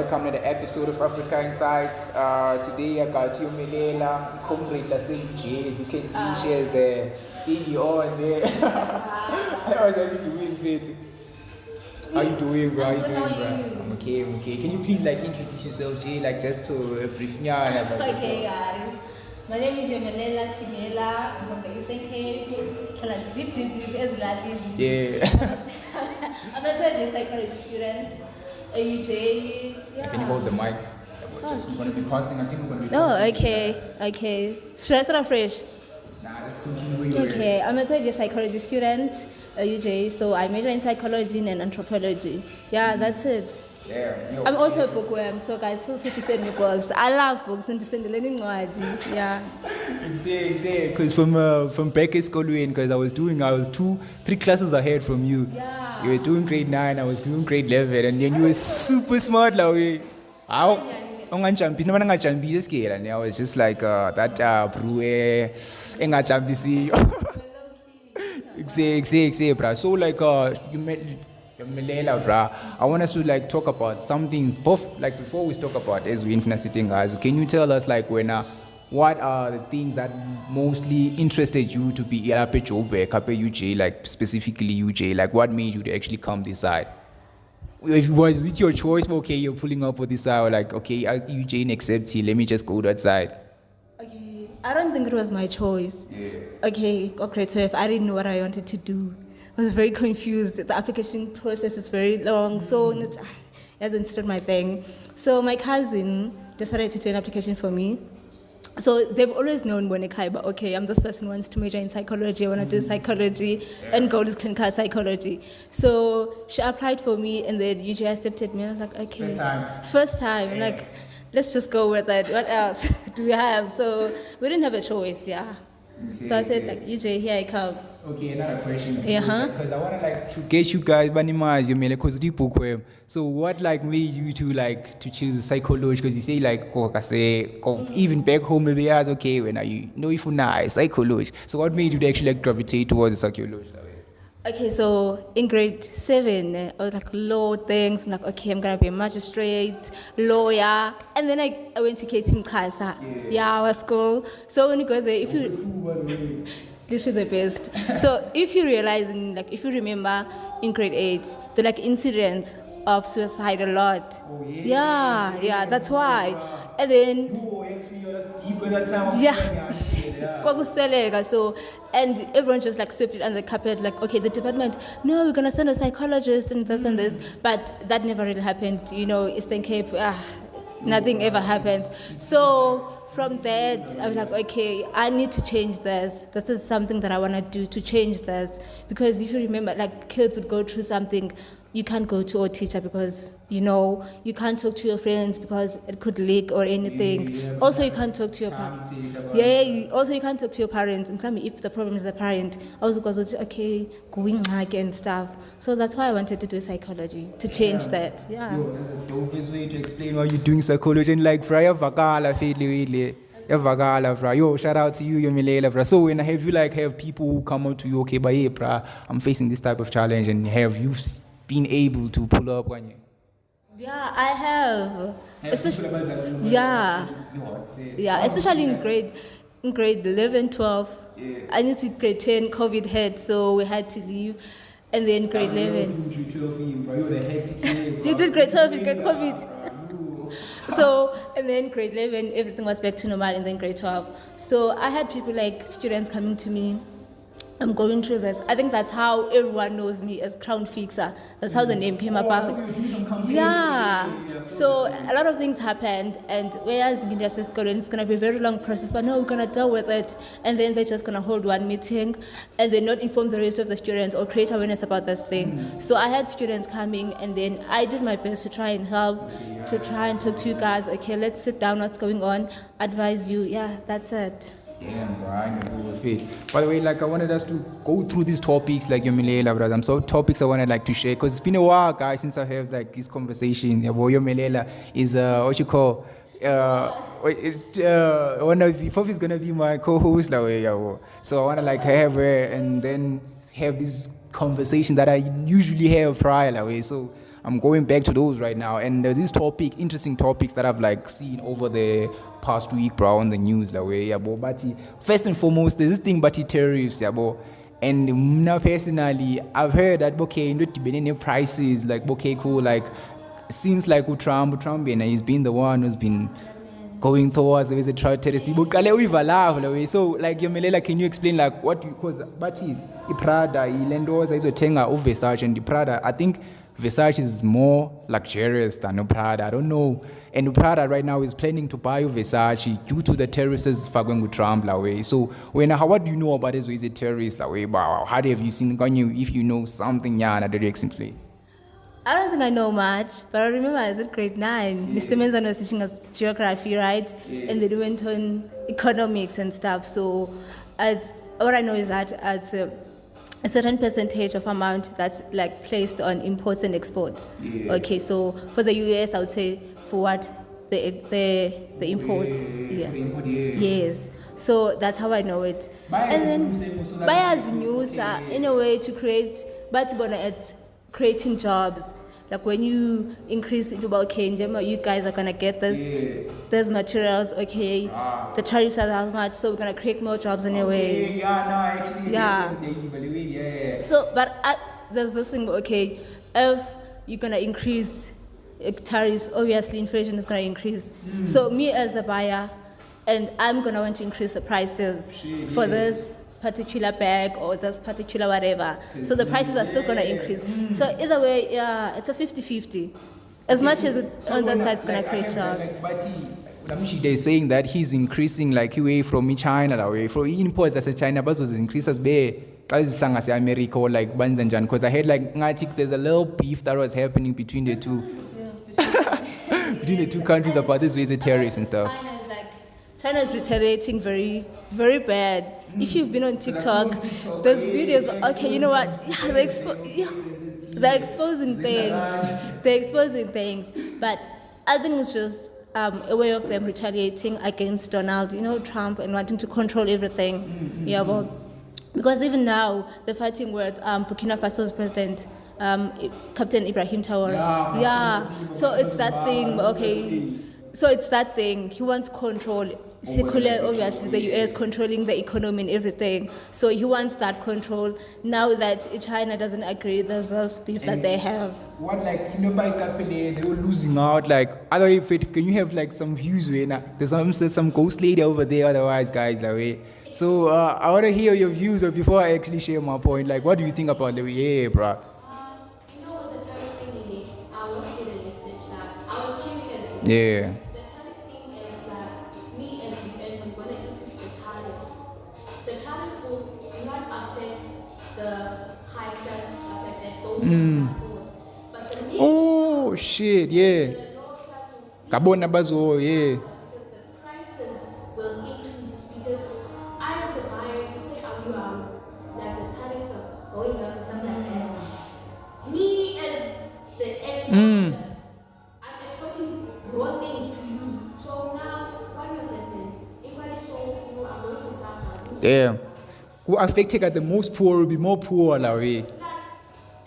welcome to the episode of Africa Insights. Today I got you Melela, comrade Lasem. As you can see, she has the thingy on there. I was actually doing fit. How you doing, bro? How you doing, bro? I'm okay. Can you please like introduce yourself, Jay? Like just to brief me out about yourself. Okay, guys. My name is Melela Tinela. I'm from the Eastern Cape. Deep as Latin. Yeah. I'm a third psychology student. AUJ. Yeah. Can you hold the mic? We're just going to be passing. I think we're going to be Oh, okay. Should I start off fresh? Nah, just continue. Okay, I'm a third year psychology student, UJ, so I major in psychology and anthropology. Yeah, that's it. Yeah. I'm also a bookworm, so guys, feel free to send me books. I love books and to send the learning words. Yeah. Exactly. Because from back at school, because I was 2-3 classes ahead from you. Yeah. You were doing grade 9, I was doing grade 11, and then you were super smart, like. I was just like that brew exactly, bro. So like you met Melela, bro. I want us to like talk about some things. Both like before we talk about as we infinite sitting guys. Can you tell us like what are the things that mostly interested you to be UJ, like specifically UJ? Like what made you to actually come this side? Was it your choice? Okay, you're pulling up with this side, like okay, UJ accepts you. Let me just go that side. Okay, I don't think it was my choice. Yeah. Okay, grade 12, I didn't know what I wanted to do. I was very confused. The application process is very long, so it hasn't stood my thing. So my cousin decided to do an application for me. So they've always known but okay, I'm this person who wants to major in psychology, I want to do psychology and go to clinical psychology. So she applied for me and then UJ accepted me. I was like, okay. First time. Yeah. Like, let's just go with it. What else do we have? So we didn't have a choice, yeah. So I said like, UJ, here I come. Okay, another question. Yeah. Because I want to like to get you guys because the bookworm. So what like made you to choose psychology? Because you say like even back home they ask okay when are you know if you know psychology. So what made you to actually like gravitate towards the psychology? Okay, so in grade 7, I was like law things. I'm like, okay, I'm gonna be a magistrate, lawyer, and then I went to K2-18b. Yeah, our school. So when you go there, if you literally the best. So if you realize, if you remember in grade 8, the like incidents of suicide a lot. Oh, yeah, that's why. And then so and everyone just like swept it under the carpet, like okay, the department, no, we're gonna send a psychologist and this, but that never really happened. Eastern Cape, nothing ever happens. So from that, I was like, okay, I need to change this. This is something that I want to do to change this. Because if you remember, like kids would go through something, you can't go to a teacher because, you can't talk to your friends because it could leak or anything. Also, you can't talk to your parents. Also, you can't talk to your parents. And tell me if the problem is the parent. Also, because okay, going back and stuff. So that's why I wanted to do psychology, to change that. Yeah. Yo, that's the dopest way to explain why you're doing psychology. And like, Fraya Vakala, yo, shout out to you, Melela, bro. So when have people who come up to you, okay, but hey, bro, I'm facing this type of challenge, and have you been able to pull up on you? Yeah, I have. Especially, especially in grade 11, 12. Yeah. I need to grade 10, COVID hit, so we had to leave. And then grade 11. You did grade 12, you get COVID. So, and then grade 11, everything was back to normal, and then grade 12. So I had people like students coming to me, I'm going through this. I think that's how everyone knows me as Crown Fixer. That's how the name came about. Yeah. So a lot of things happened, and whereas in India says it's going to be a very long process, but no, we're going to deal with it. And then they're just going to hold one meeting, and then not inform the rest of the students or create awareness about this thing. So I had students coming, and then I did my best to try and help, to try and talk to you guys. Okay, let's sit down, what's going on, advise you. Yeah, that's it. Damn, bro, I ain't gonna go with it. By the way, like I wanted us to go through these topics, like Melela, brother. So topics I wanted like to share, because it's been a while, guys, since I have like this conversation. Melela is what you call one of the probably is gonna be my co-host, so I wanna like have her and then have this conversation that I usually have prior, so I'm going back to those right now. And this topic, interesting topics that I've like seen over the past week, bro, on the news, like way, yeah, but first and foremost, there's this thing about the tariffs, yeah, bro. And now personally, I've heard that okay, not the prices, like okay, cool, like since like Trump, and he's been the one who's been going towards the terrorist. So like Yomelela, can you explain like what you cause but Prada, Lendoza is Tenga of Versace and the Prada. I think Versace is more luxurious than Prada. I don't know. And Prada right now is planning to buy Versace due to the terrorists going with Trump that way. So what do you know about this? Is it terrorist that way? Wow, how have you seen? Can you, if you know something, yeah, that you explain? I don't think I know much, but I remember I was at grade 9. Mr. Menzan was teaching us geography, right? And they went on economics and stuff. So what I know is that at a certain percentage of amount that's like placed on imports and exports. Okay, so for the US, I would say for what the imports. Yes. So that's how I know it. And then buyers news in a way to create, but it's creating jobs. Like when you increase it about okay, you guys are gonna get this, there's materials, okay, the tariffs are how much, so we're gonna create more jobs in a way. So, but there's this thing, okay, if you're gonna increase tariffs, obviously inflation is gonna increase. So me as a buyer, and I'm gonna want to increase the prices for this particular bag or this particular whatever. So the prices are still going to increase. So either way, yeah, it's a 50-50. As much as it's on that side, it's going to create jobs. They're saying that he's increasing like away from China, away from imports as a China, but was increases be as America or like Banzanjan. Because I heard like there's a little beef that was happening between the two, between the two countries about this with the tariffs and stuff. China is retaliating very, very bad. If you've been on TikTok, there's videos. Okay, you know what? They're exposing things. They're exposing things. But I think it's just a way of them retaliating against Donald, Trump, and wanting to control everything. Yeah, well, because even now they're fighting with Burkina Faso's president, Captain Ibrahim Traore. Yeah. So it's that thing. Okay. So it's that thing. He wants control. Secular, obviously, the US controlling the economy and everything. So he wants that control. Now that China doesn't agree, there's this beef that they have. What, like, by Capile, they were losing out. Like, can you have, like, some views? There's some ghost lady over there, otherwise, guys, that way. So I want to hear your views before I actually share my point. Like, what do you think about the way? Yeah, bro. What the tariff thing is? I was doing research now. I was curious. Yeah. Oh shit, yeah. Kabona bazo, yeah. Because the prices will increase because I am the buyer, you say like the tariffs are going up and stuff like that. Me as the exporter, I'm exporting raw things to you. So now what is happening? Equally so people are going to suffer. Damn. Who affected at the most poor will be more poor, like way.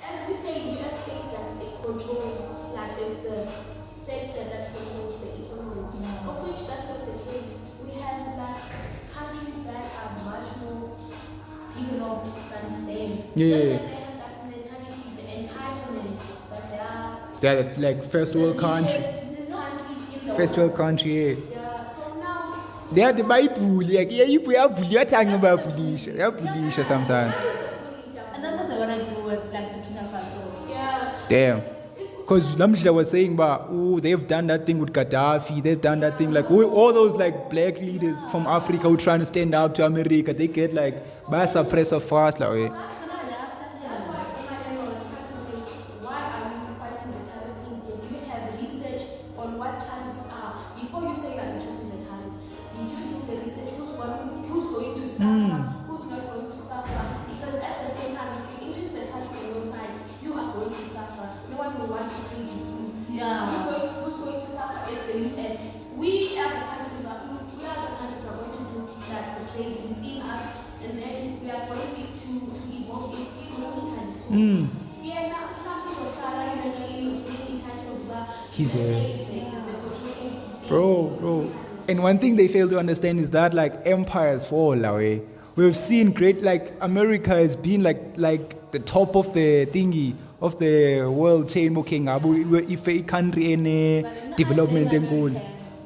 As we say in US things that it controls, like there's the sector that controls the economy, of which that's not the case. We have like countries that are much more developed than them. Yeah. Just that they have that mentality, the entitlement that they are. They're like first world country. First world country, yeah. Yeah, so now they are the Bible, like yeah, you are talking about police. You are police sometimes. And that's what they want to do with like Burkina Faso. yeah. Damn. Because Namjida was saying, they've done that thing with Gaddafi, they've done that thing, like all those like black leaders from Africa who trying to stand up to America, they get like by suppressor fast, like way. That's why my was practicing. Why are you fighting the tariff thing? Do you have research on what tariffs are? Before you say you're increasing the tariff, did you do the research? Who's going to suffer? Who's not going to suffer? Because at the same time, if you increase the tariff on your side, you are going to suffer. No one will want to pay you. Yeah. Who's going to suffer is the US. We are the countries that are going to do that the trade within us, and then we are going to evolve economically. So yeah, now because of Prada, He's the bro. And one thing they fail to understand is that like empires fall away. We've seen great like America has been like the top of the thingy of the world chain. Okay, if a country in development and goal,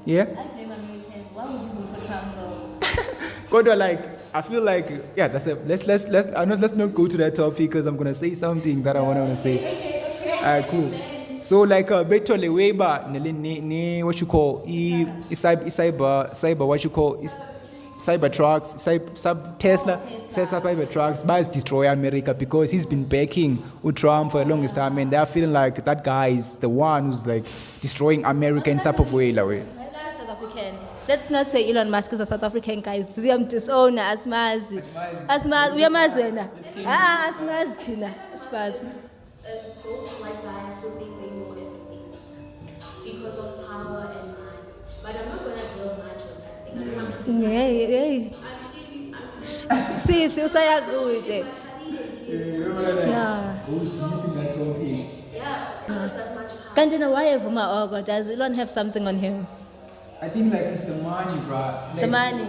yeah. I blame Americans. Why would you vote for Trump though? God, like I feel like yeah. That's it. Let's not go to that topic because I'm gonna say something that I wanna say. Alright, cool. So like better the way but what you call cyber what you call Cybertrucks, Tesla Cybertrucks, but destroy America because he's been backing Trump for the longest time, and they're feeling like that guy is the one who's like destroying America in type of way. South African. Let's not say Elon Musk is a South African guy. Ziyam disown asmazi. Uyamazwena. Asmazi thina. Asmazi. Those white guys who think they know everything because of power and money. But I'm not going to dwell much on that thing. Yeah. I'm still See, I agree with it. Yeah. That much power. Kanjena, why have my does Elon have something on him? I think like it's the money, bro. Like, The money.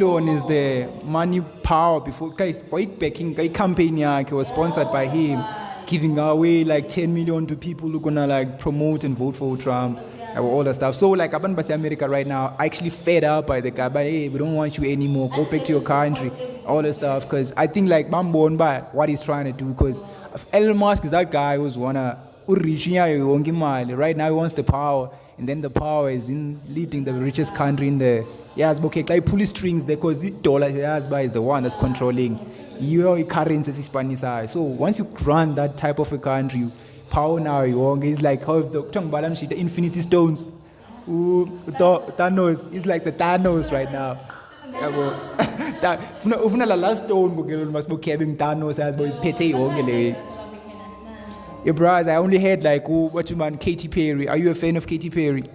Elon is the money power before guys backing campaign was sponsored by him, giving away like 10 million to people who gonna like promote and vote for Trump and all that stuff. So like Aban America right now actually fed up by the guy, but hey, we don't want you anymore, go back to your country, all that stuff. Because I think like Bambon by what he's trying to do, because Elon Musk is that guy who's wanna right now he wants the power, and then the power is in leading the richest country in the okay, like pull strings there because the dollar is the one that's controlling your currency is Spanish. So once you run that type of a country, power now is like how if the Infinity Stones. Thanos is like the Thanos right now. The last stone must be carrying Thanos as boy pete. Your brothers, I only heard like what you man Katy Perry. Are you a fan of Katy Perry?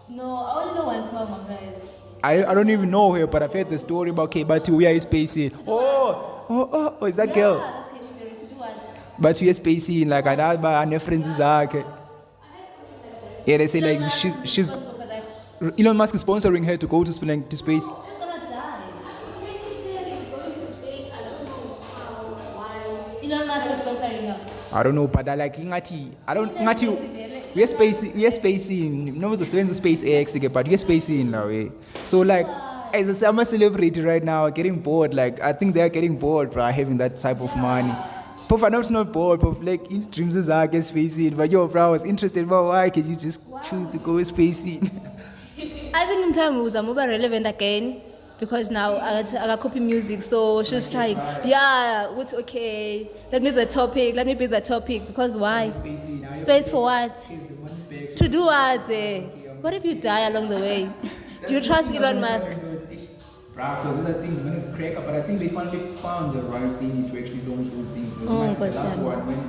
No, I only know one song of hers. I don't even know her, but I've heard the story about but we are spacey. Oh, is that girl? That's Katy Perry. To do what? But we are spacey like that, but her friends is okay. Yeah, they say like she's Elon Musk is sponsoring her to go to space. She's gonna die. Elon Musk is sponsoring her. I don't know, but I like we are spacing. No, the SpaceX, but we are spacing now. So like, as a summer celebrity right now, getting bored. Like I think they are getting bored, bro, having that type of money. Puff, I know it's not bored, but like in dreams is I get spacing. But yo, bro, I was interested, but why can you just choose to go spacing? I think in time was more relevant again because now I got copy music, so she's trying. Yeah, what's okay? Let me be the topic because why? Space for what? To do what? What if you die along the way? Do you trust Elon Musk? Because other things when it's crack up, but I think they finally found the right thing to actually launch those things. God, the last one when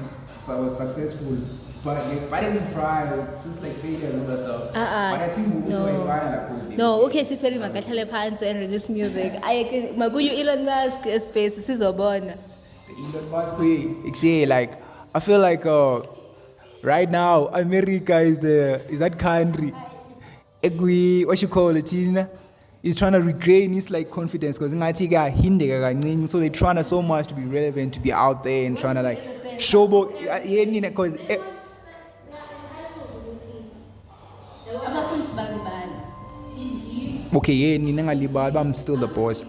I was successful, but it is pride, it's just like failure and all that stuff. But I think we'll go find No, okay, to Perry Makathale Pants and release music. I Maguyu Elon Musk space, this is Obon. The Elon Musk way, like I feel like right now America is that country. What you call it, is trying to regain his like confidence because so they're trying to so much to be relevant, to be out there and trying to like showboat because okay, yeah, but I'm still the boss.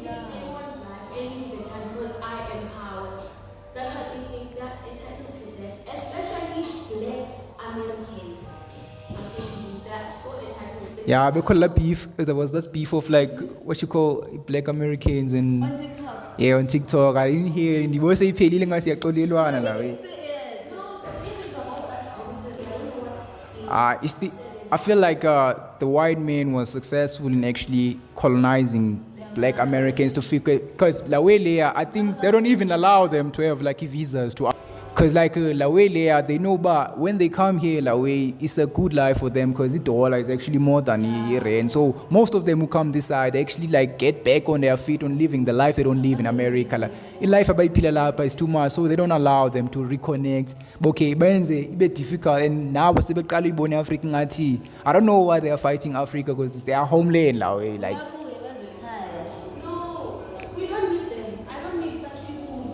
Yeah, because beef. There was this beef of like what you call Black Americans and On TikTok. yeah, on TikTok. I didn't hear in the voice I pay little I feel like the white man was successful in actually colonizing Black Americans to figure because I think they don't even allow them to have like visas to Cause like la way they know, but when they come here, la way it's a good life for them, cause the dollar is actually more than a rent. So most of them who come this side, they actually like get back on their feet on living the life they don't live in America. Like, in life about Pilalapa is too much, so they don't allow them to reconnect. But okay, benze a bit difficult, and now what's the Kali born African IT? I don't know why they are fighting Africa, because they are homeland la way like. No, we don't need them. I don't need such people who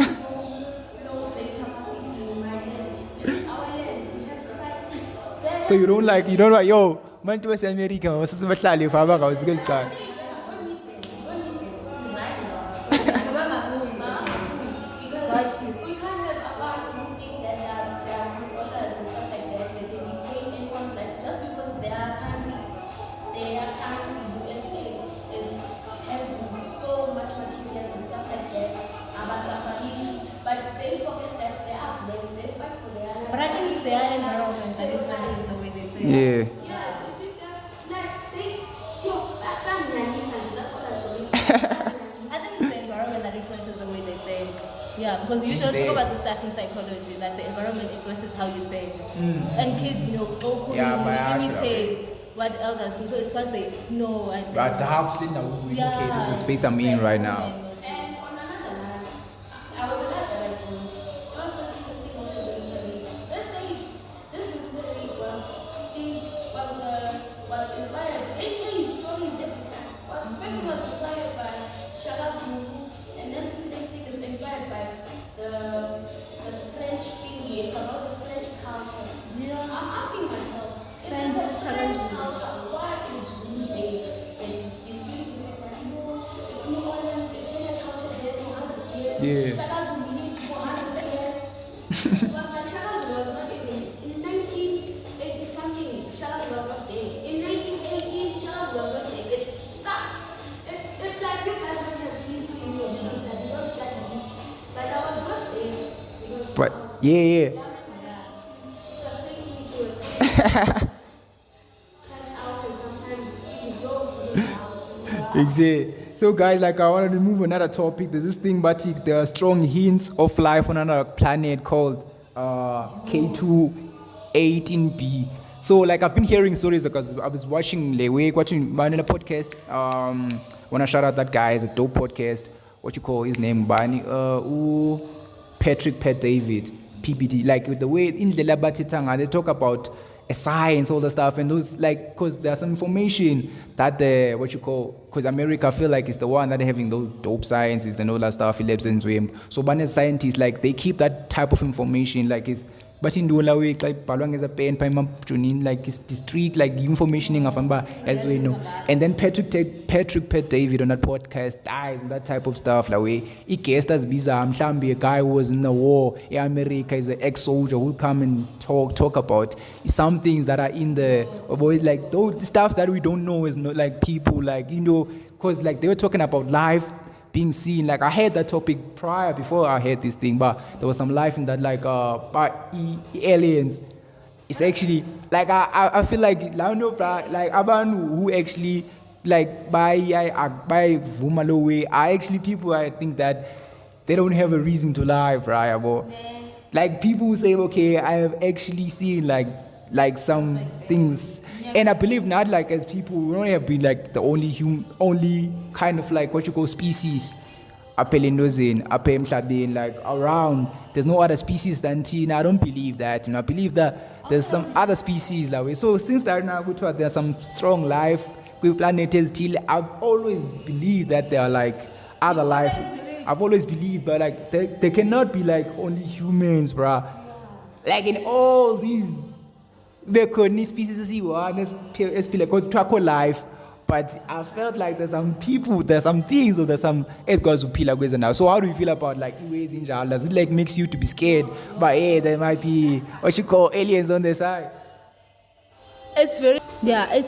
know their capacity in my head. It's our land. We have to fight. So you don't like yo man to America wasibahlali fa abangawuzike licala. Because we can't have a lot who think that they are good orders and stuff like that. That they dictate anyone's life just because they are country USA and have so much materials and stuff like that. But they forget that they are blacks. They fight for their lives. But I think it's their environment that influences the way they think. Yeah. Yes, it's because like they back that's what I always say. I think it's the environment that influences the way they think. Yeah, because you usually talk about the stuff in psychology, that the environment influences how you think. And kids, go imitate what elders do. So it's what they know. And But the house now we okay, this is the space I'm in right now. And on another line, I was a lab that I told. I was going to see this thing on the let's say this really was inspired. They change stories every time. But first it was inspired by Shagazu, and then the next thing is inspired by the French thingy. It's about the French culture. Yeah. I'm asking myself, if it's a French culture, why is they disputing with that? No, it's New Orleans, it's been a culture there for 100 years. Yeah. Shagazu believed for 100 years. But like Shagazu was not even in 1980 something. Shagazu was not there. In 1918, Shagazu was not there. It's stuck. It's like you guys don't have history in your brains and you don't study history. Like I was not there because But yeah. frustrates me to cash out and sometimes you don't Exactly. So guys, like I wanted to move another topic. There's this thing, Batik, there are strong hints of life on another planet called K2-18b. So like I've been hearing stories because I was watching Bani podcast. Wanna shout out that guy, it's a dope podcast. What you call his name? Bani Pat David, PPD. Like with the way in the Labatitanga, they talk about science, all the stuff, and those like because there's some information that because America feel like it's the one that having those dope sciences and all that stuff. He lives in Zwim. So Bani scientists like they keep that type of information like it's. But in Dola way, like Palwang is a pen, Paimam Junin, like it's district, like information in Afamba as we know. And then Patrick Pat David on that podcast dies and that type of stuff. Like way, he guessed as bizarre. Mshambi, a guy who was in the war. America is an ex-soldier who'll come and talk about some things that are in the like those stuff that we don't know is not like people like because like they were talking about life being seen. Like I heard that topic prior before I heard this thing, but there was some life in that like by aliens. It's actually like I feel like like Aban who actually like by Vumalowe are actually people I think that they don't have a reason to lie, right? But like people who say, okay, I have actually seen like some things. And I believe not like as people, we don't have been like the only kind of like what you call species. Apelindozin, Apemshabin, like around. There's no other species than Tina. I don't believe that. I believe that there's some other species that way. So since that now there's some strong life, with planets till I've always believed that there are like other life. I've always believed, but like they cannot be like only humans, bruh. Like in all these. There could be species as you are, it's like track life, but I felt like there's some people, there's some things, or there's some guys who feel like now. So how do you feel about like ways in general? Does it like makes you to be scared? But hey, there might be what you call aliens on the side. It's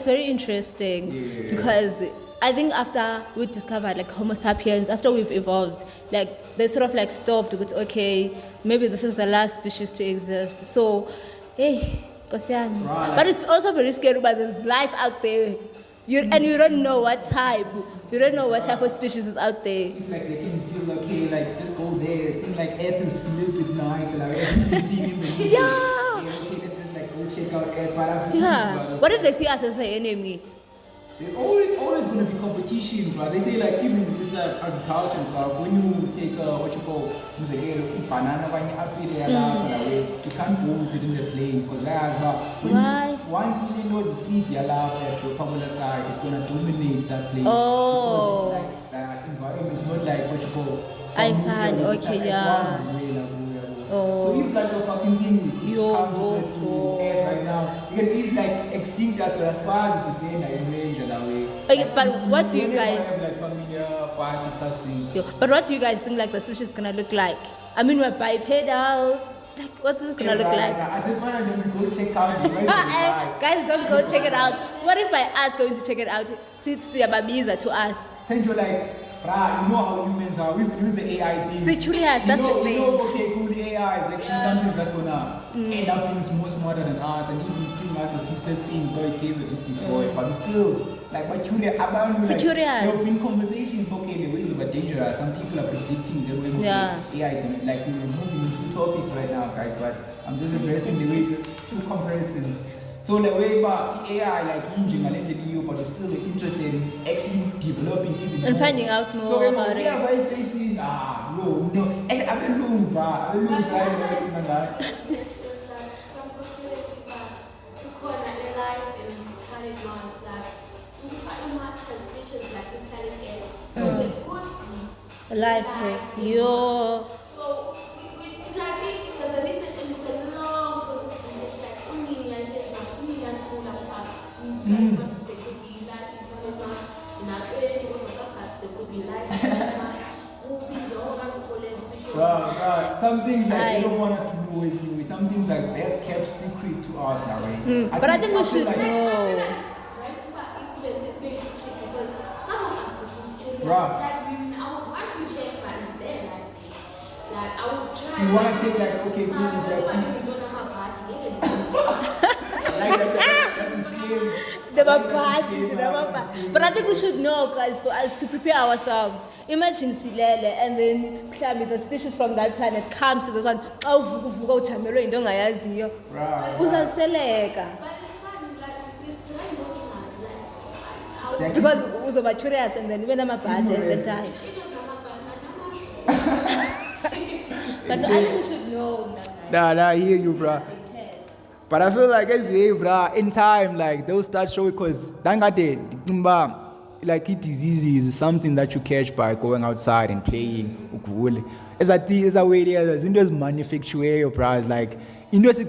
very interesting because I think after we discovered like Homo sapiens, after we've evolved, like they sort of like stopped with okay, maybe this is the last species to exist. So, hey. Right. But it's also very scary, but there's life out there. And you don't know what type. You don't know what type of species is out there. Like they can feel okay, like this gold there. I think like Earth is a little bit nice and everything seeing in the news. Yeah. Okay, let's just like go check out Earth. But I believe, Yeah. bro, What if they see us as the enemy? there's always going to be competition, bro. They say like even with like agriculture and stuff, when you take what you call banana when you up there, you can't go with it in the plane because Why? once you know the seed at the popular side, it's going to dominate that place. Oh. Because like environment is not like what you call. I find, familiar, it's okay, like yeah. one way, like, Oh. So if like a fucking thing Yo, comes to Earth right now, you can eat like extinct us as far as the thing like range that way. Okay, but what do you guys? Have like familiar fires and such things. Yo, but what do you guys think like the sushi is gonna look like? I mean, we're bipedal. Like, what is it gonna look like? I just want them to go check out the way. Guys, don't go check it out. What if I ask going to check it out? It's Yababiza to us. Send you like, bruh, you know how humans are. We've been doing the AI thing. See, curious, that's the thing. Okay, cool, the AI is actually something that's gonna end up being more smarter than us and even seeing us as useless things, but it takes or just destroy. But we still, like, but about like, curious. there have been conversations, okay, the ways are dangerous. Some people are predicting the way AI is gonna, like, we're moving into topics right now, guys, but I'm just addressing the way, just two comparisons. So the way about AI, like EU, but we're still interested in actually developing even And more. finding out more So about it. Yeah, but it's facing, no. Actually, I've been looking, but I've been looking But right what's now. like some conspiracy that you call like a life in planet Mars, like planet Mars has features like the planet Earth. So it could be Life with yo. So we like it there's a research and it's a long process of research, like only I said only young people apart. Planet Mars there could be life in planet Mars. In our training, there could be life in planet Mars. Some things like they don't want us to know is new. Some things like best kept secret to us now, right? But I think we should like, know. You want to check like, okay, cool, But I think we should know, guys, for us to prepare ourselves. Imagine Silele and then the species from that planet comes to this one. Because uzoba curious and then when I'm a bad at the time. But I think we should know. Nah, I hear you, bruh. But I feel like as we, bruh, in time, like they'll start showing because like disease is something that you catch by going outside and playing. As a way there's into manufacture, bruh. It's like into is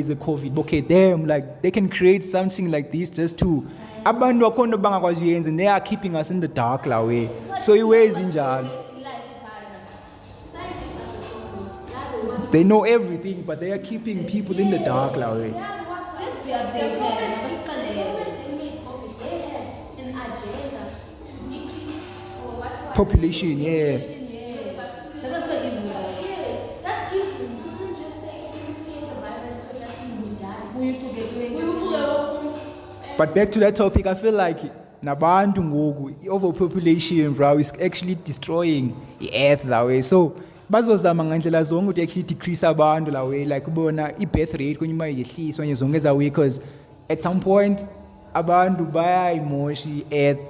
a COVID. Okay, damn, like they can create something like this just to and they are keeping us in the dark way. So it weighs in jar. They know everything, but they are keeping people in the dark way. Population, yeah. But back to that topic, I feel like nabantu ngoku overpopulation, bro, is actually destroying the earth that way. So bazozama ngandlela zonke ukuthi actually decrease abantu that way, like ubona i-birth rate kwenye uma yehliswa nje zonke ezawe, because at some point abantu bayayimosha i-earth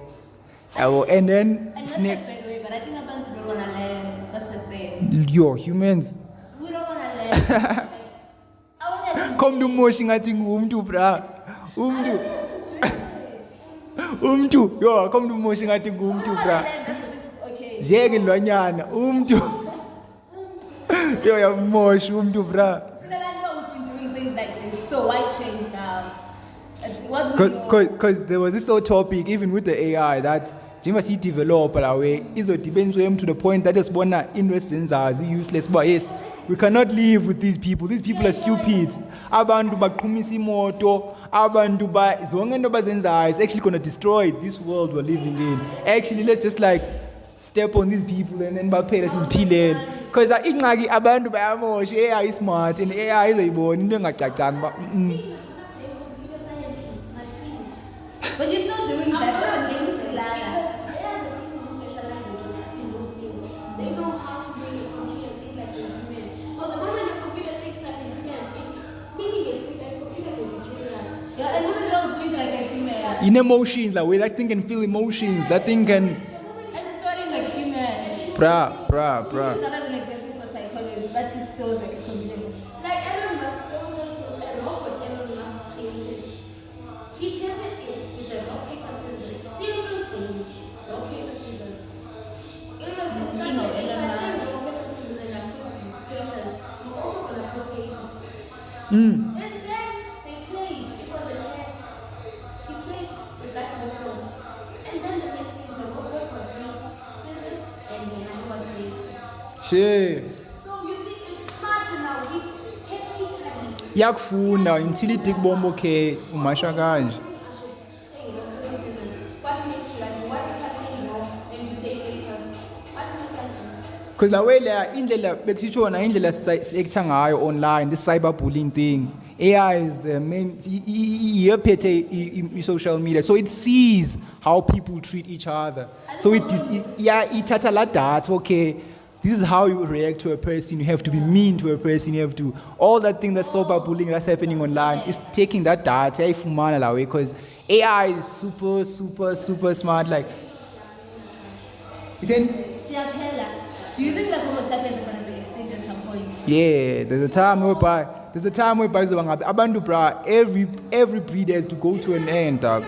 yabo, and then But I think abantu don't want to learn. That's the thing. humans We don't want to learn. komntu umoshi ngathi ngumntu, bra, umntu komntu umoshi ngathi ngumntu, bra, ziyeke ilwanyana umntu yamosha umntu, bra. We've been doing things like this, so why change now? What do we know? Because there was this whole topic, even with the AI, that njengoba develop that way, izodibenzwe to the point that isibona into esenzayo useless, but yes, we cannot live with these people. These people are stupid. Abantu baqhumisa imoto, abantu zonke into abazenzayo is actually going to destroy this world we're living in. Actually, let's just like step on these people and then baphela siziphilele. Because ingxaki abantu bayamosha, AI is smart and AI izoyibona into engacacanga ba. But you're still doing that. They are the people who specialize in those things. They know how to In emotions, like, where that thing can feel emotions, that thing can. And it's storing like human. Bruh. It's not as an example for psychology, but it stores like a confidence. Like Elon Musk also, a robot Elon Musk created. He tested it with a rock, paper, scissors. Simple thing, rock, paper, scissors. Elon Musk, if I say rock, paper, scissors and I put papers, you're also gonna put paper. And then they played. It was a test. He played with that robot. And then the next thing, the robot was made scissors and then I was made. Shit. So you see, it's smarter now. It's technically. Yakufunda until it take bomb okay. Umasha kanje. What makes you like, what if I say wrong and you say papers? What makes that? Because la way la indlela bekusitshona indlela sekutha ngayo online, this cyberbullying thing. AI is the main social media, so it sees how people treat each other. So it ithatha la data, okay. This is how you react to a person. You have to be mean to a person. You have to all that thing that's cyberbullying that's happening online is taking that data ifumana la way because AI is super smart. Like, then Do you think that Homo sapiens are going to be extinct at some point? yeah, there's a time whereby abantu bra every breed has to go to an end, dog.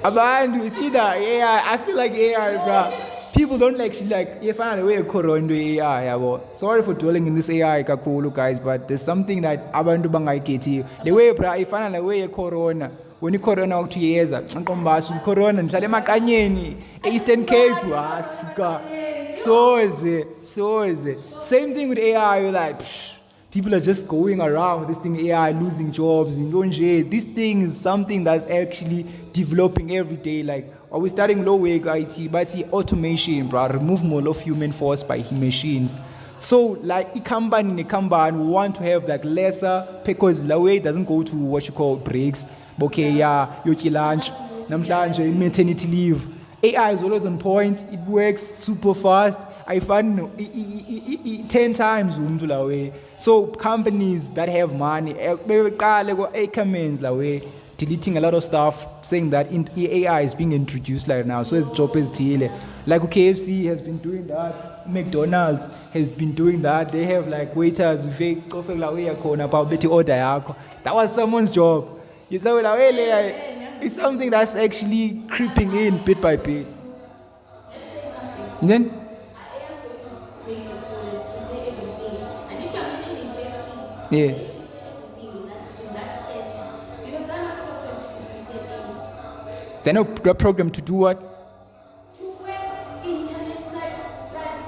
Abantu, it's either AI. I feel like AI, bro. People don't actually like. You find a way to correct AI. Yabo. Sorry for dwelling in this AI, kakulu guys, but there's something that abantu bangai Katy. The way, bro, you find a way to corona. When you corona out 2 years, nkombasu corona. Nhlale makanyeni, Eastern Cape, asuka. So is it. Same thing with AI. You're like. People are just going around with this thing AI, losing jobs. This thing is something that's actually developing every day. Like, are we starting low wage IT, but the automation, bro, removal of human force by machines. So, like, a company want to have like lesser because the way doesn't go to what you call breaks. Okay, yeah, yoki lunch, namhlanje, maternity leave. AI is always on point. It works super fast. I find 10 times la way. So companies that have money, deleting a lot of stuff, saying that AI is being introduced right now. So it's job is deal. Like KFC has been doing that. McDonald's has been doing that. They have like waiters who fake about order. That was someone's job. You say it's something that's actually creeping in bit by bit. And then yeah. They're not programmed to do what? To work internet like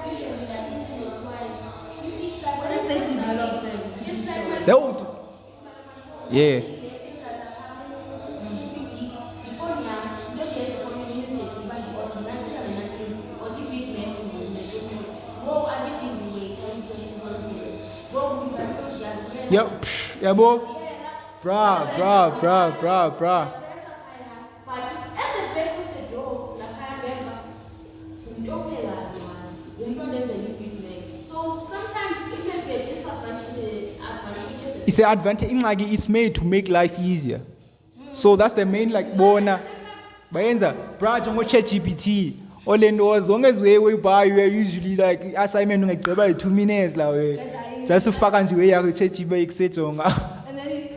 visually, like internet wise. You see, like when They develop them. it's like when They would. Yeah. before now, you don't get to come in newspaper, but you or nothing, or you big men who go everything the way, times go with that just Yep. Yeah, boy. Bruh. But at the back of the door, la remember, we don't pay that one. We don't get a new big man. So sometimes it can be a disadvantage. It's an advantage. It's made to make life easier. So that's the main like bona. Bayenza, bruh, jongo ChatGPT. All in as long as we buy, we are usually like assignment like 2 minutes la way. Just to fuck and we are ChatGPT etc. And then you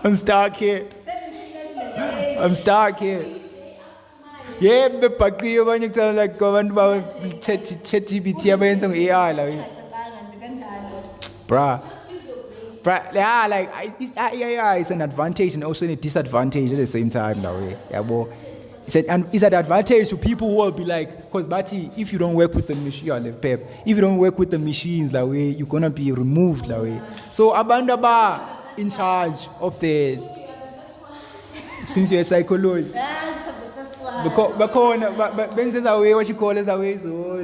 I'm stuck here. Yeah, but when you tell like government about ChatGPT abayenza AI la way. Bruh, yeah, like AI is an advantage and also a disadvantage at the same time now. Yeah, boy. It's an advantage to people who will be like, because Bati, if you don't work with the machine, if you don't work with the machines that way, you're gonna be removed that way. So Abandaba in charge of the, since you're a psychologist. Because what you call as a way, so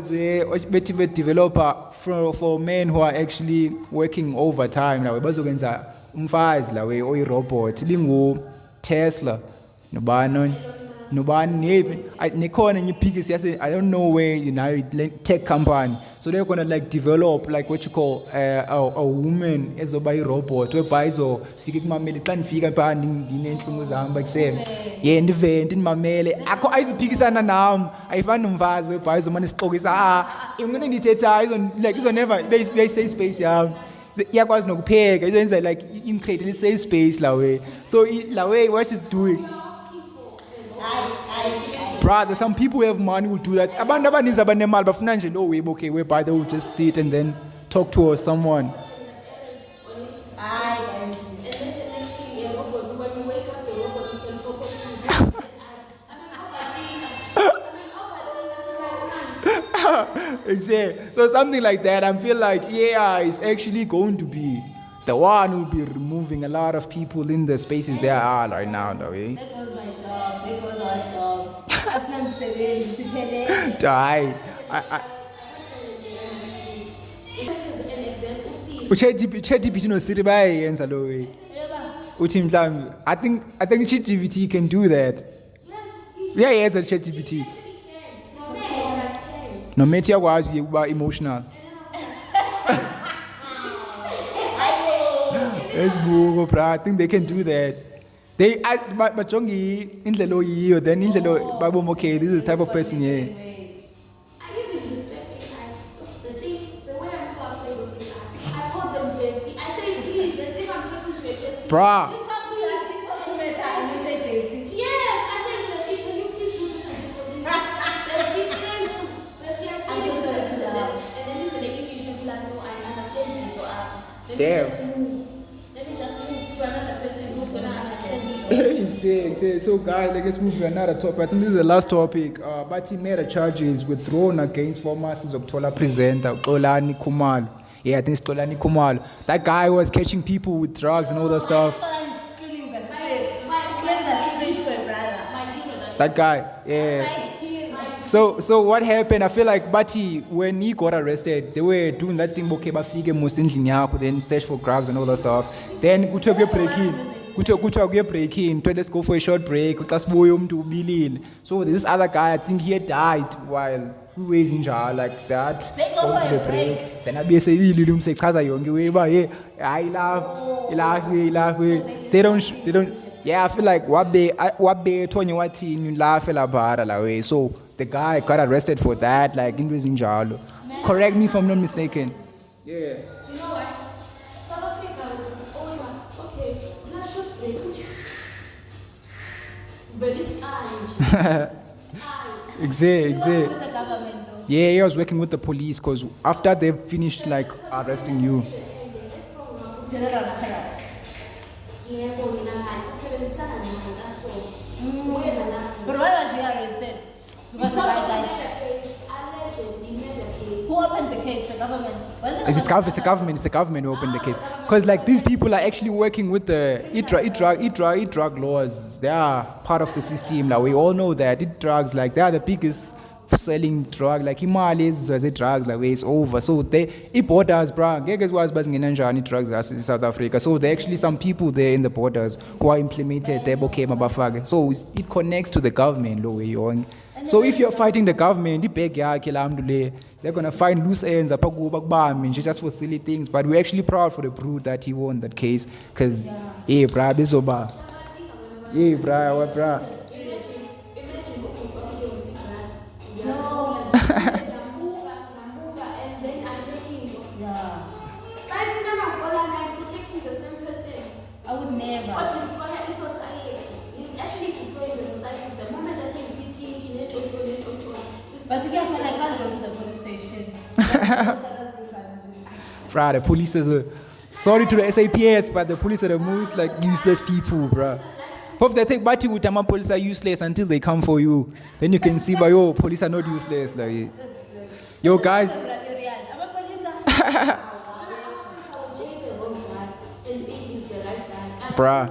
developer for men who are actually working overtime now. But against umfazi la way or robot, Tesla, no banon. nobani nekhona enye iphikisi yase I don't know where tech company, so they're gonna like develop like what you call a woman ezoba i-robot whereby izofika kumamele xa ndifika phaa ndineentlungu zam bakuseme ndive ndindimamele akho ayizuphikisana nam ayifani nomfazi whereby izomane sixokisa ingene ndithethayo izoneva beyi-safe space yam iyakwazi nokupheka izoyenza like imcreate safe space la way, so la way what she's doing. Brother, some people who have money will do that. Abantu abaninzi abanemali bafuna nje lo way okay whereby they will just sit and then talk to someone. Exactly. So something like that, I feel like AI is actually going to be the one who will be removing a lot of people in the spaces there are right now, though, eh? That was my job. That was our job. Die. ChatGPT no sit by and lo way. I think ChatGPT can do that. Yeah, it's a ChatGPT. No matter what you are emotional. Let's go, bro. I think they can do that. They but Jongi in the low year, then in the low Babu okay, this is the type of person, yeah. I give it respect. The way I'm so afraid of it, I call them bestie. I say please, as if I'm talking to a bestie. Bruh. You talk to Meta and you say bestie. Yes, I say bestie, can you please do this and this for this? Bestie, and then this is the English and like, no, I understand you to ask. Damn. Let me just move to another person who's gonna understand me. So guys, let's move to another topic. I think this is the last topic. But he made charges were thrown against former Sizokuthola presenter Xolani Khumalo. Yeah, I think it's Xolani Khumalo. That guy was catching people with drugs and all that stuff. That guy, yeah. So what happened? I feel like Bati, when he got arrested, they were doing that thing okay, bafike musindlini yakho, then search for drugs and all that stuff. Then kuthiwa kuye break in, let's go for a short break. So this other guy, I think he had died while we were in jail like that. They go for a break. Then I be say chaza yonke way, but yeah, I laugh. They don't. Yeah, I feel like what they told you what you laugh about la way. So the guy got arrested for that, like in jail. Correct me if I'm not mistaken. Yeah. You know what? South Africa was always okay, not sure they put but this Exactly. With the government though. Yeah, he was working with the police because after they've finished like arresting you. General. But why was he arrested? Because the guy died. Who opened the case? The government. It's the government who opened the case. Because like these people are actually working with the drug laws. They are part of the system. Like we all know that drugs, like they are the biggest selling drug. Like Himalayas as a drugs, like it's over. So it borders, bro. Guys was buzzing in drugs in South Africa. So there are actually some people there in the borders who are implemented. They became a So it connects to the government, So if you're fighting the government, they're gonna find loose ends just for silly things. But we're actually proud for the brute that he won that case, cause bro, this over. Bro, what, bro? I would never. What destroyer is society? He's actually destroying the society. The moment that he's sitting, he let go. But again, I can't go to the police station. Bruh, the police are sorry to the SAPS, but the police are the most like useless people, bruh. Hope they think Bati with Tama police are useless until they come for you. Then you can see by police are not useless. Like, yo guys. Bruh.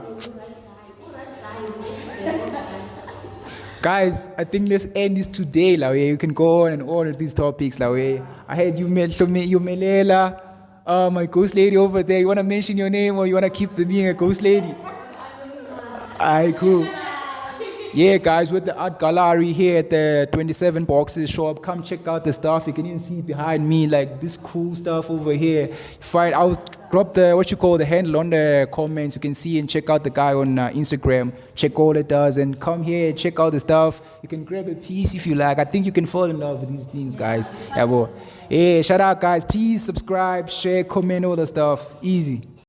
Guys, I think let's end this today. Like, you can go on and on with these topics. Like, I heard you Melela, my ghost lady over there. You wanna mention your name or you wanna keep being a ghost lady? Alright, cool. Yeah, guys, with the art gallery here at the 27 Boxes shop, come check out the stuff. You can even see behind me, like this cool stuff over here. I'll drop the handle on the comments. You can see and check out the guy on Instagram. Check all it does and come here, check out the stuff. You can grab a piece if you like. I think you can fall in love with these things, guys. Yeah, shout out, guys. Please subscribe, share, comment, all the stuff. Easy.